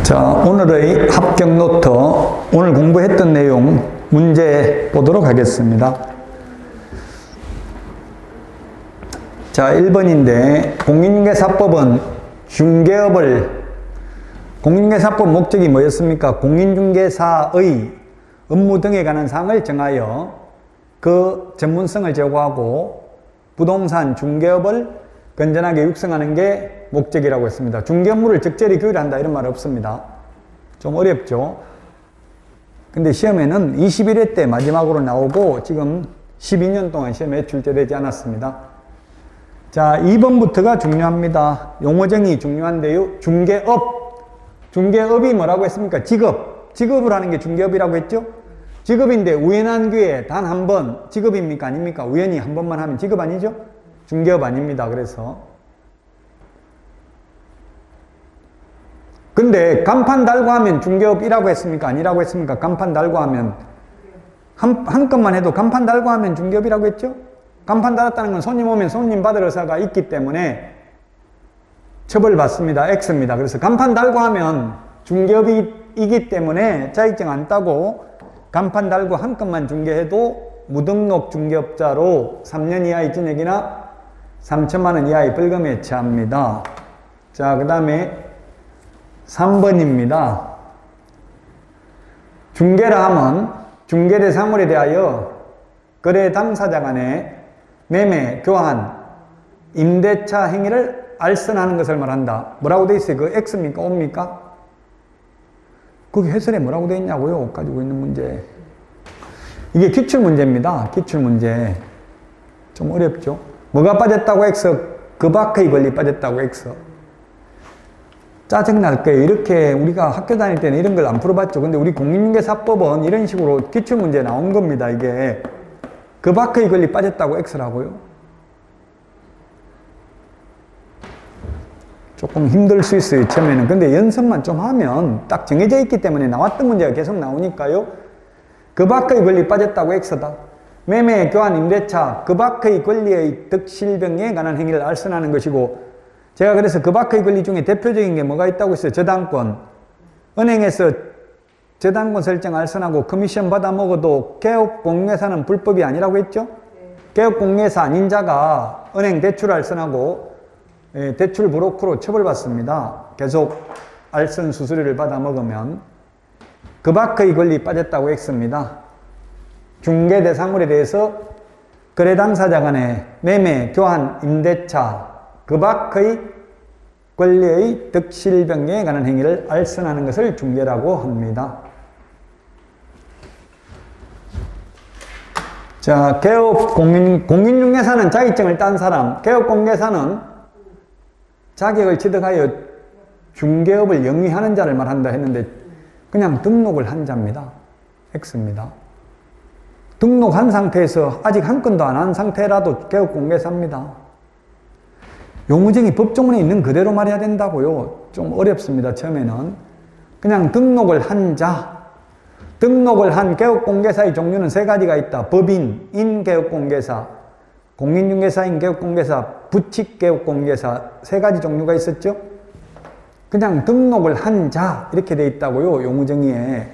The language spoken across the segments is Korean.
자, 오늘의 합격 노트, 오늘 공부했던 내용 문제 보도록 하겠습니다. 자, 1번인데 공인중개사법은 공인중개사법 목적이 뭐였습니까? 공인중개사의 업무 등에 관한 사항을 정하여 그 전문성을 제고하고 부동산 중개업을 건전하게 육성하는 게 목적이라고 했습니다. 중개 업무를 적절히 규율한다 이런 말 없습니다. 좀 어렵죠? 근데 시험에는 21회 때 마지막으로 나오고 지금 12년 동안 시험에 출제되지 않았습니다. 자, 2번부터가 중요합니다. 용어 정의 중요한데요. 중개업이 뭐라고 했습니까? 직업을 하는 게 중개업이라고 했죠? 직업인데 우연한 기회에 단 한 번 직업입니까? 아닙니까? 우연히 한 번만 하면 직업 아니죠? 중개업 아닙니다. 그래서 근데 간판 달고 하면 중개업이라고 했습니까? 아니라고 했습니까? 간판 달고 하면 한 건만 해도 간판 달고 하면 중개업이라고 했죠? 간판 달았다는 건 손님 오면 손님 받을 의사가 있기 때문에 처벌받습니다. X입니다. 그래서 간판 달고 하면 중개업이기 때문에 자격증 안 따고 간판 달고 한 건만 중개해도 무등록 중개업자로 3년 이하의 징역이나 3천만 원 이하의 벌금에 처합니다. 자, 그 다음에 3번입니다. 중개라 하면 중개대 사물에 대하여 거래 당사자 간의 매매, 교환, 임대차 행위를 알선하는 것을 말한다. 뭐라고 돼 있어요? 그 X입니까? O입니까? 그게 해설에 뭐라고 돼 있냐고요? 가지고 있는 문제. 이게 기출문제입니다. 기출문제. 좀 어렵죠? 뭐가 빠졌다고 X? 그 밖의 권리 빠졌다고 X. 짜증날 거예요. 이렇게 우리가 학교 다닐 때는 이런 걸 안 풀어봤죠. 근데 우리 공인중개사법은 이런 식으로 기출문제 나온 겁니다. 이게 그 밖의 권리 빠졌다고 X라고요. 조금 힘들 수 있어요. 처음에는. 근데 연습만 좀 하면 딱 정해져 있기 때문에 나왔던 문제가 계속 나오니까요. 그 밖의 권리 빠졌다고 X다. 매매, 교환, 임대차, 그 밖의 권리의 득실병에 관한 행위를 알선하는 것이고, 제가 그래서 그 밖의 권리 중에 대표적인 게 뭐가 있다고 했어요? 저당권. 은행에서 저당권 설정 알선하고 커미션 받아 먹어도 개업공개사는 불법이 아니라고 했죠? 개업공개사 아닌 자가 은행 대출 알선하고 대출 브로커로 처벌받습니다. 계속 알선 수수료를 받아 먹으면. 그 밖의 권리 빠졌다고 X입니다. 중개 대상물에 대해서 거래 당사자 간의 매매, 교환, 임대차, 그 밖의 권리의 득실병에 관한 행위를 알선하는 것을 중개라고 합니다. 자, 공인중개사는 자격증을 딴 사람, 개업공개사는 자격을 취득하여 중개업을 영위하는 자를 말한다 했는데 그냥 등록을 한 자입니다. X입니다. 등록한 상태에서 아직 한 건도 안 한 상태라도 개업공개사입니다. 용어정의 법조문에 있는 그대로 말해야 된다고요. 좀 어렵습니다. 처음에는. 그냥 등록을 한 자. 등록을 한 개업공개사의 종류는 세 가지가 있다. 법인, 인개업공개사, 공인중개사인 개업공개사, 부칙개업공개사 세 가지 종류가 있었죠. 그냥 등록을 한 자 이렇게 돼 있다고요. 용어정의에.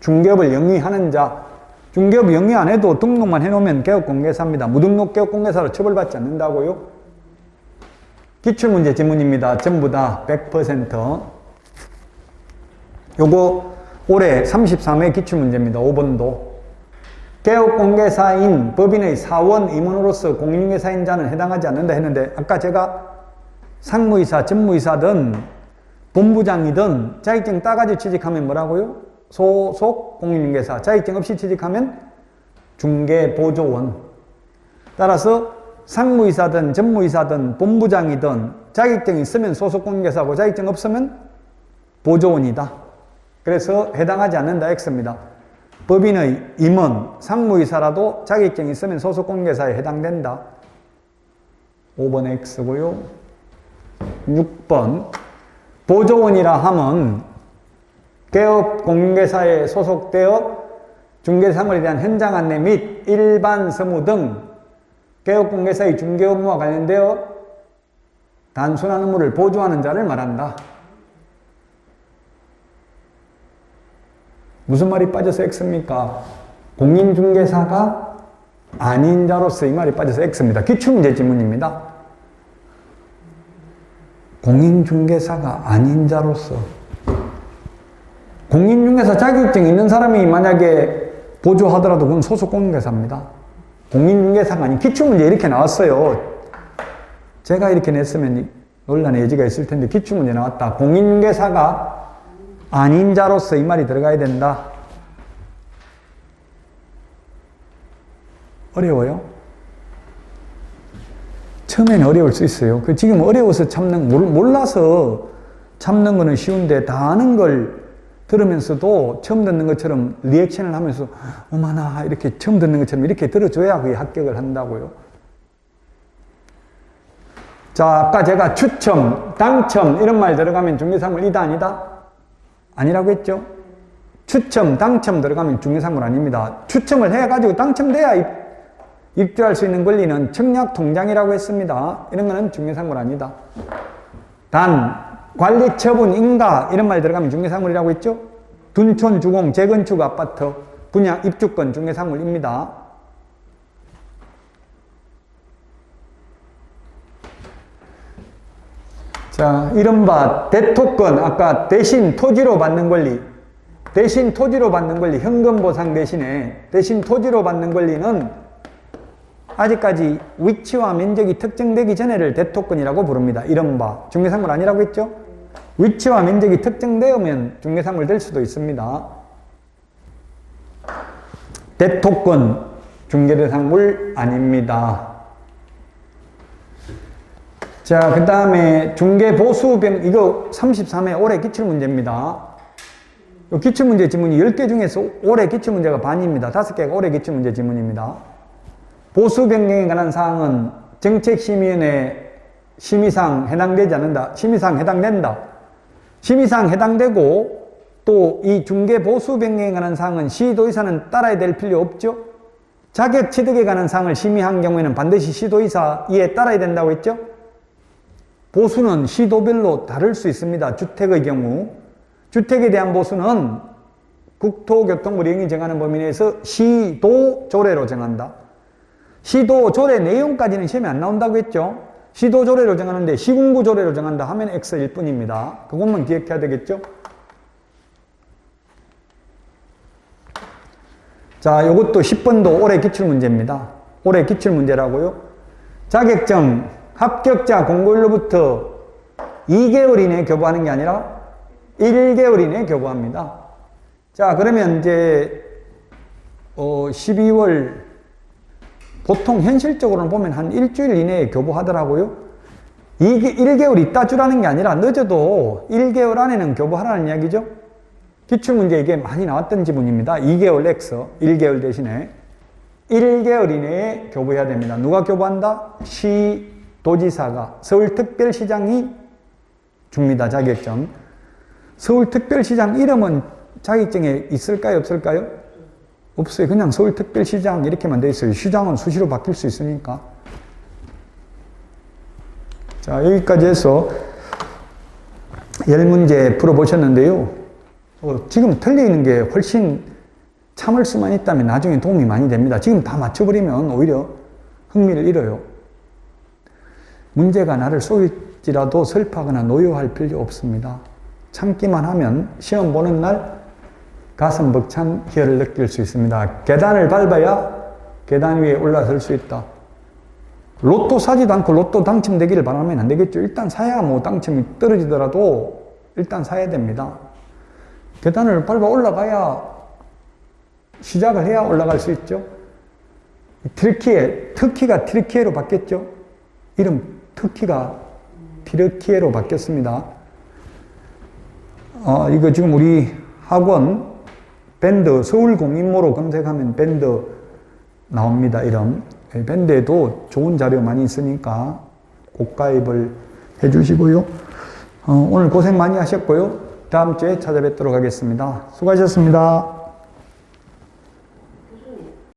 중개업을 영위하는 자. 중개업 영위 안 해도 등록만 해놓으면 개업공개사입니다. 무등록 개업공개사로 처벌받지 않는다고요. 기출문제 지문입니다. 전부 다 100%. 요거 올해 33회 기출문제입니다. 5번도. 개업공개사인 법인의 사원 임원으로서 공인중개사인 자는 해당하지 않는다 했는데 아까 제가 상무이사, 전무이사든 본부장이든 자격증 따가지고 취직하면 뭐라고요? 소속 공인중개사. 자격증 없이 취직하면 중개보조원. 따라서 상무이사든 전무이사든 본부장이든 자격증이 있으면 소속 공인중개사고 자격증 없으면 보조원이다. 그래서 해당하지 않는다 X입니다. 법인의 임원, 상무이사라도 자격증이 있으면 소속 공인중개사에 해당된다. 5번 X고요. 6번 보조원이라 하면 개업 공인중개사에 소속되어 중개사물에 대한 현장 안내 및 일반 서무 등 개업 공개사의 중개 업무와 관련되어 단순한 업무를 보조하는 자를 말한다. 무슨 말이 빠져서 X입니까? 공인중개사가 아닌 자로서 이 말이 빠져서 X입니다. 기출문제 지문입니다. 공인중개사가 아닌 자로서. 공인중개사 자격증 있는 사람이 만약에 보조하더라도 그건 소속 공인중개사입니다. 공인중개사가 아닌 기출문제 이렇게 나왔어요. 제가 이렇게 냈으면 논란의 여지가 있을 텐데 기출문제 나왔다. 공인중개사가 아닌 자로서 이 말이 들어가야 된다. 어려워요? 처음에는 어려울 수 있어요. 지금 어려워서 몰라서 참는 거는 쉬운데 다 아는 걸 들으면서도 처음 듣는 것처럼 리액션을 하면서 어머나 이렇게 처음 듣는 것처럼 이렇게 들어줘야 그게 합격을 한다고요. 자, 아까 제가 추첨, 당첨 이런 말 들어가면 중개사물 이다 아니다? 아니라고 했죠? 추첨, 당첨 들어가면 중개사물 아닙니다. 추첨을 해가지고 당첨돼야 입주할 수 있는 권리는 청약통장이라고 했습니다. 이런 거는 중개사물 아니다. 단, 관리 처분, 인가 이런 말 들어가면 중개사물이라고 했죠? 둔촌, 주공, 재건축 아파트, 분양, 입주권 중개사물입니다. 자, 이른바 대토권, 아까 대신 토지로 받는 권리, 대신 토지로 받는 권리, 현금 보상 대신에 대신 토지로 받는 권리는 아직까지 위치와 면적이 특정되기 전에를 대토권이라고 부릅니다. 이른바 중개사물 아니라고 했죠? 위치와 면적이 특정되면 중개사물 될 수도 있습니다. 대토권 중개대상물 아닙니다. 자, 그 다음에 중개보수병, 이거 33회 올해 기출문제입니다. 기출문제 지문이 10개 중에서 올해 기출문제가 반입니다. 5개가 올해 기출문제 지문입니다. 보수 변경에 관한 사항은 정책심의위원회 심의사항 해당되지 않는다. 심의사항 해당된다. 심의사항 해당되고 또 이 중개 보수 변경에 관한 사항은 시도의사는 따라야 될 필요 없죠. 자격 취득에 관한 사항을 심의한 경우에는 반드시 시도의사 이에 따라야 된다고 했죠. 보수는 시도별로 다를 수 있습니다. 주택의 경우. 주택에 대한 보수는 국토교통부 령이 정하는 범위 내에서 시도 조례로 정한다. 시도 조례 내용까지는 시험에 안 나온다고 했죠. 시도 조례로 정하는데 시군구 조례로 정한다 하면 X일 뿐입니다. 그것만 기억해야 되겠죠. 자, 이것도 10번도 올해 기출문제입니다. 올해 기출문제라고요. 자격증 합격자 공고일로부터 2개월 이내에 교부하는 게 아니라 1개월 이내에 교부합니다. 자, 그러면 이제 12월 보통 현실적으로는 보면 한 일주일 이내에 교부하더라고요. 이게 1개월 있다 주라는 게 아니라 늦어도 1개월 안에는 교부하라는 이야기죠. 기출문제 이게 많이 나왔던 지문입니다. 2개월 X, 1개월 대신에 1개월 이내에 교부해야 됩니다. 누가 교부한다? 시도지사가, 서울특별시장이 줍니다. 자격증. 서울특별시장 이름은 자격증에 있을까요? 없을까요? 없어요. 그냥 서울특별시장 이렇게만 돼 있어요. 시장은 수시로 바뀔 수 있으니까. 자, 여기까지 해서 10문제 풀어보셨는데요. 지금 틀리는 게 훨씬 참을 수만 있다면 나중에 도움이 많이 됩니다. 지금 다 맞춰버리면 오히려 흥미를 잃어요. 문제가 나를 쏘일지라도 슬퍼하거나 노여할 필요 없습니다. 참기만 하면 시험 보는 날 가슴 벅찬 희열을 느낄 수 있습니다. 계단을 밟아야 계단 위에 올라설 수 있다. 로또 사지도 않고 로또 당첨되기를 바라면 안 되겠죠. 일단 사야 뭐 당첨이 떨어지더라도 일단 사야 됩니다. 계단을 밟아 올라가야 시작을 해야 올라갈 수 있죠. 터키가 트리키예로 바뀌었죠. 이름 터키가 트리키예로 바뀌었습니다. 이거 지금 우리 학원 밴드 서울공인모로 검색하면 밴드 나옵니다. 이름. 밴드에도 좋은 자료 많이 있으니까 꼭 가입을 해 주시고요. 오늘 고생 많이 하셨고요. 다음 주에 찾아뵙도록 하겠습니다. 수고하셨습니다.